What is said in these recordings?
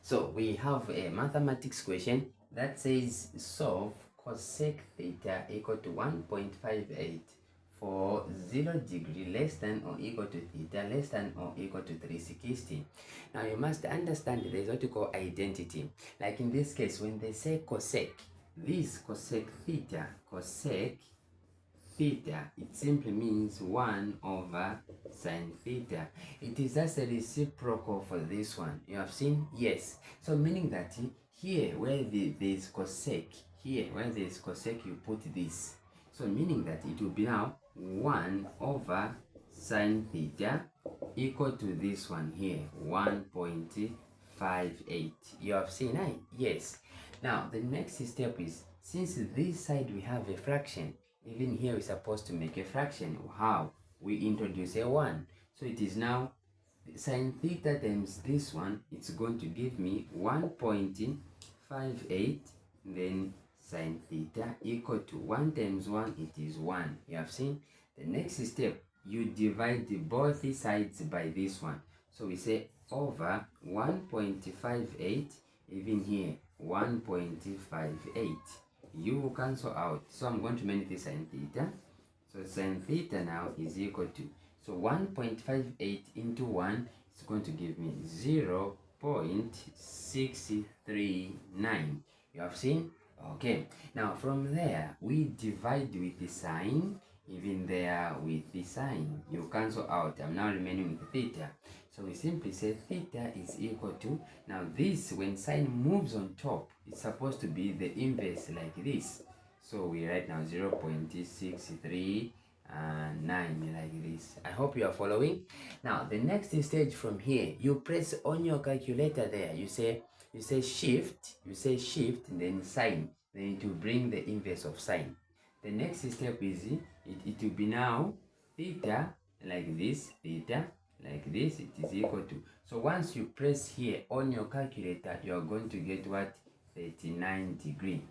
So we have a mathematics question that says solve cosec theta equal to 1.58 for 0 degree less than or equal to theta less than or equal to 360. Now you must understand there's what you call identity. Like in this case, when they say cosec, this cosec theta, it simply means 1 over sine theta. It is just a reciprocal for this one. You have seen? Yes. So meaning that here where there is cosec, here where there is cosec, you put this. So meaning that it will be now 1 over sine theta equal to this one here, 1.58. You have seen, eh? Yes. Now the next step is, since this side we have a fraction, even here we're supposed to make a fraction. How? We introduce a 1. So it is now sine theta times this one. It's going to give me 1.58. Then sine theta equal to 1 times 1. It is 1. You have seen? The next step, you divide both sides by this one. So we say over 1.58. Even here 1.58. You will cancel out. So I'm going to manage this sine theta. So sine theta now is equal to, so 1.58 into 1 is going to give me 0.639. You have seen? Okay. Now from there, we divide with the sign. Even there with the sign, you cancel out. I'm now remaining with theta. So we simply say theta is equal to, now this, when sign moves on top, it's supposed to be the inverse like this. So we write now 0.639 like this. I hope you are following. Now the next stage from here, you press on your calculator there. You say shift, and then sign. Then it will bring the inverse of sign. The next step is it will be now theta like this, theta like this, it is equal to. So once you press here on your calculator, you are going to get what? 39 degree.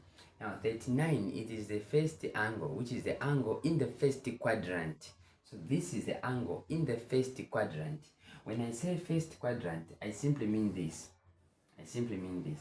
Now 39, it is the first angle, which is the angle in the first quadrant. So this is the angle in the first quadrant. When I say first quadrant, I simply mean this.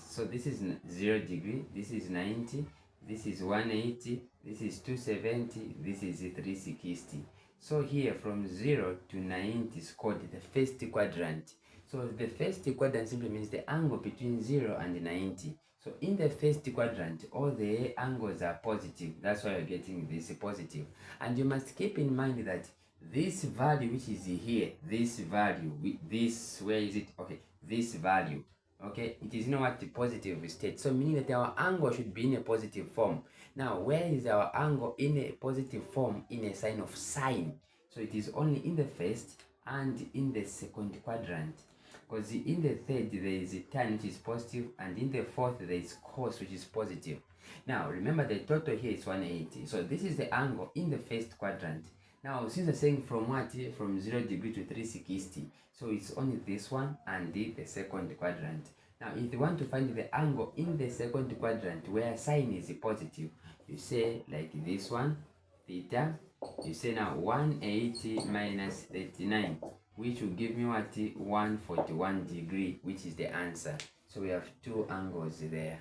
So this is 0 degree, this is 90, this is 180, this is 270, this is 360. So here from 0 to 90 is called the first quadrant. So the first quadrant simply means the angle between 0 and 90. So in the first quadrant, all the angles are positive. That's why you're getting this positive. And you must keep in mind that this value which is here, this value, this, where is it? Okay, this value. Okay, it is not the positive state. So meaning that our angle should be in a positive form. Now, where is our angle in a positive form? In a sign of sine. So it is only in the first and in the second quadrant. Because in the third there is a tan which is positive, and in the fourth there is cos which is positive. Now remember the total here is 180. So this is the angle in the first quadrant. Now since I'm saying from what? From 0 degree to 360. So it's only this one and the second quadrant. Now if you want to find the angle in the second quadrant where sine is positive, you say like this one, theta. You say now 180 minus 39, which will give me what? 141 degree, which is the answer. So we have two angles there.